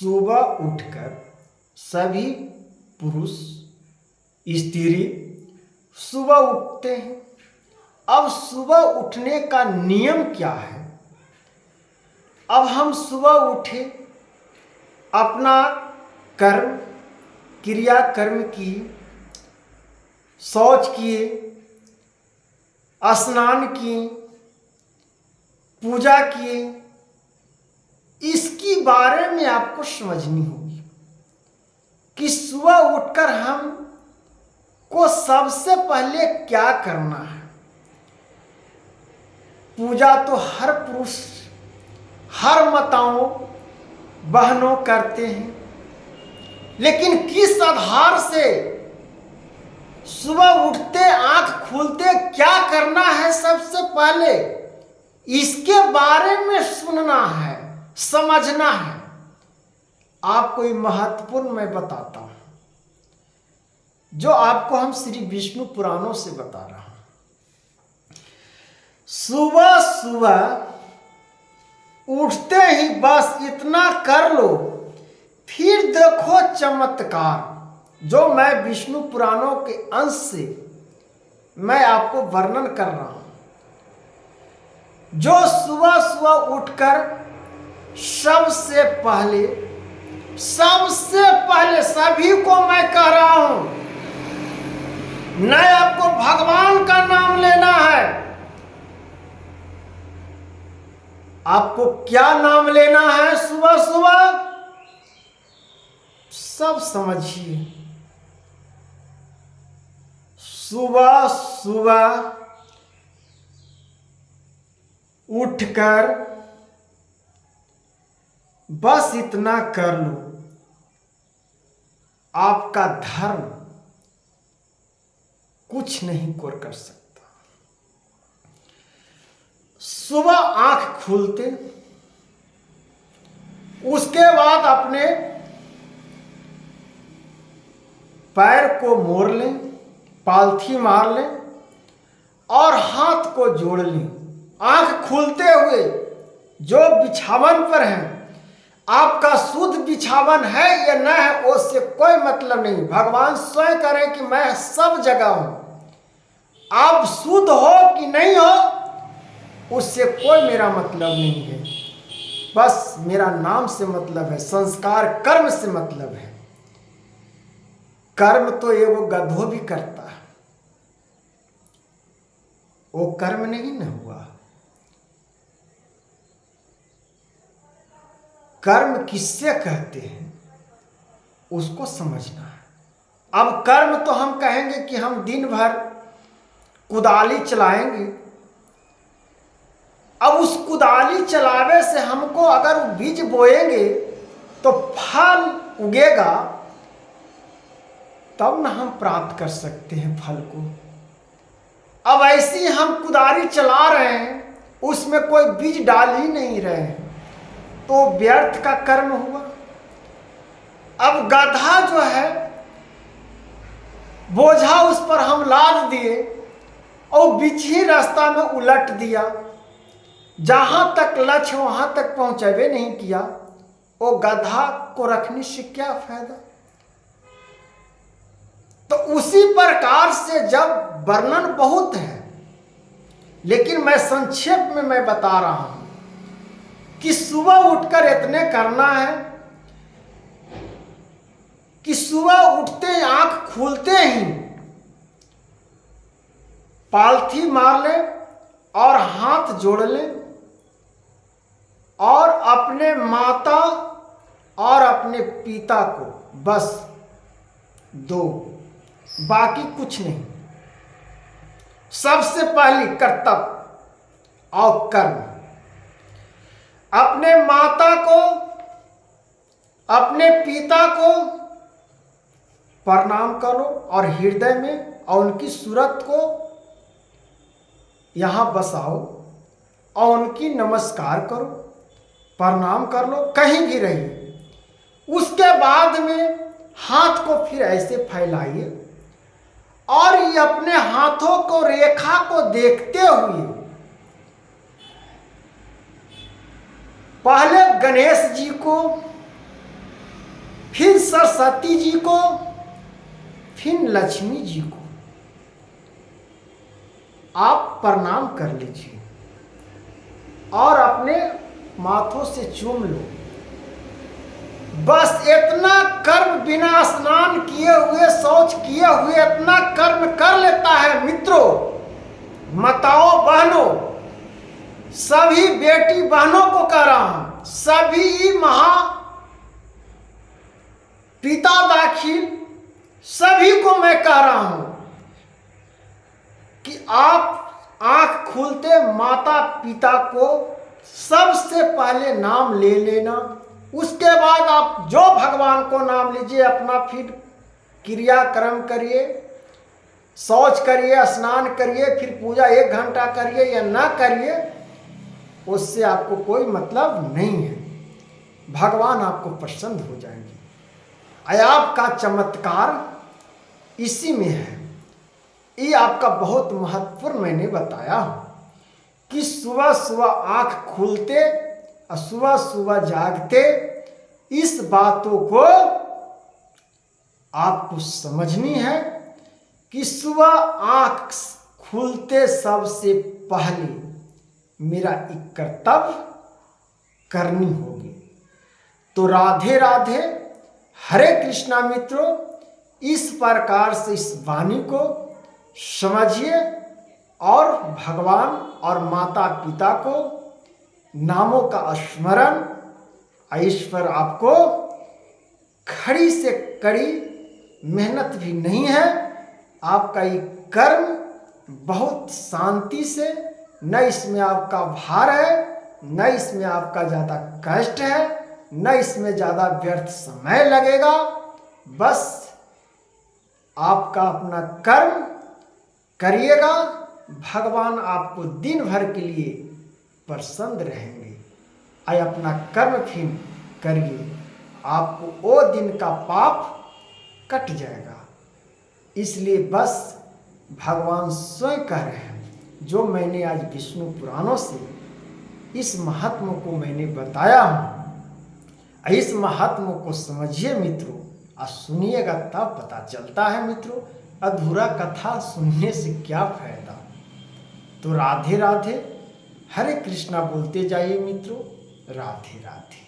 सुबह उठकर सभी पुरुष स्त्री सुबह उठते हैं। अब सुबह उठने का नियम क्या है? अब हम सुबह उठे, अपना कर्म क्रिया कर्म की, शौच किए, स्नान किए, पूजा किए, इसकी बारे में आपको समझनी होगी कि सुबह उठकर हम को सबसे पहले क्या करना है। पूजा तो हर पुरुष हर माताओं बहनों करते हैं, लेकिन किस आधार से सुबह उठते आंख खुलते क्या करना है सबसे पहले, इसके बारे में सुनना है, समझना है। आपको ये महत्वपूर्ण मैं बताता हूं, जो आपको हम श्री विष्णु पुराणों से बता रहा हूं। सुबह सुबह उठते ही बस इतना कर लो, फिर देखो चमत्कार जो मैं विष्णु पुराणों के अंश से मैं आपको वर्णन कर रहा हूं। जो सुबह सुबह उठकर सबसे पहले सभी को मैं कह रहा हूं, न आपको भगवान का नाम लेना है। आपको क्या नाम लेना है सुबह सुबह? सब समझिए। सुबह सुबह उठकर बस इतना कर लो, आपका धर्म कुछ नहीं कर सकता। सुबह आंख खुलते, उसके बाद अपने पैर को मोड़ लें, पालथी मार लें और हाथ को जोड़ लें। आंख खुलते हुए जो बिछावन पर है, आपका शुद्ध बिछावन है या न है उससे कोई मतलब नहीं। भगवान स्वयं करें कि मैं सब जगह हूं। आप शुद्ध हो कि नहीं हो उससे कोई मेरा मतलब नहीं है। बस मेरा नाम से मतलब है, संस्कार कर्म से मतलब है। कर्म तो ये वो गधो भी करता है, वो कर्म नहीं न हुआ। कर्म किससे कहते हैं उसको समझना है। अब कर्म तो हम कहेंगे कि हम दिन भर कुदाली चलाएंगे। अब उस कुदाली चलावे से हमको अगर बीज बोएंगे तो फल उगेगा, तब ना हम प्राप्त कर सकते हैं फल को। अब ऐसी हम कुदाली चला रहे हैं, उसमें कोई बीज डाल ही नहीं रहे हैं, तो व्यर्थ का कर्म हुआ। अब गधा जो है, बोझा उस पर हम लाद दिए और बीच ही रास्ता में उलट दिया, जहां तक लक्ष्य वहां तक पहुंचावे नहीं किया। वो गधा को रखने से क्या फायदा? तो उसी प्रकार से जब वर्णन बहुत है, लेकिन मैं संक्षेप में मैं बता रहा हूं कि सुबह उठकर इतने करना है कि सुबह उठते आंख खुलते ही पालथी मार ले और हाथ जोड़ ले और अपने माता और अपने पिता को बस दो, बाकी कुछ नहीं। सबसे पहली कर्तव्य और कर्म, अपने माता को अपने पिता को प्रणाम करो और हृदय में और उनकी सूरत को यहां बसाओ और उनकी नमस्कार करो, प्रणाम कर लो, कहीं भी रहिए। उसके बाद में हाथ को फिर ऐसे फैलाइए और ये अपने हाथों को रेखा को देखते हुए पहले गणेश जी को फिर सरस्वती जी को, फिर लक्ष्मी जी को आप प्रणाम कर लीजिए और अपने माथों से चूम लो। बस इतना कर्म बिना स्नान किए हुए, शौच किए हुए इतना कर्म कर लेता है मित्रों, माताओं, बहनों, सभी बेटी बहनों को कह रहा हूं, सभी महा पिता दाखिल सभी को मैं कह रहा हूं कि आप आंख खुलते माता पिता को सबसे पहले नाम ले लेना। उसके बाद आप जो भगवान को नाम लीजिए, अपना फिर क्रियाक्रम करिए, शौच करिए, स्नान करिए, फिर पूजा 1 घंटा करिए या ना करिए, उससे आपको कोई मतलब नहीं है। भगवान आपको प्रसन्न हो जाएंगे। आपका चमत्कार इसी में है। ये आपका बहुत महत्वपूर्ण मैंने बताया कि सुबह सुबह आंख खुलते और सुबह सुबह जागते इस बातों को आपको समझनी है कि सुबह आंख खुलते सबसे पहले मेरा एक कर्तव्य करनी होगी। तो राधे राधे, हरे कृष्णा मित्रों, इस प्रकार से इस वाणी को समझिए और भगवान और माता पिता को नामों का स्मरण, ईश्वर आपको खड़ी से कड़ी मेहनत भी नहीं है, आपका ये कर्म बहुत शांति से, न इसमें आपका भार है, न इसमें आपका ज़्यादा कष्ट है, न इसमें ज़्यादा व्यर्थ समय लगेगा। बस आपका अपना कर्म करिएगा, भगवान आपको दिन भर के लिए प्रसन्न रहेंगे। आइए अपना कर्म फिर करिए, आपको वो दिन का पाप कट जाएगा। इसलिए बस भगवान स्वयं कह रहे हैं, जो मैंने आज विष्णु पुराणों से इस महात्मा को मैंने बताया हूँ, इस महात्मा को समझिए मित्रों, और सुनिएगा तब पता चलता है मित्रों, अधूरा कथा सुनने से क्या फायदा। तो राधे राधे, हरे कृष्णा बोलते जाइए मित्रों, राधे राधे।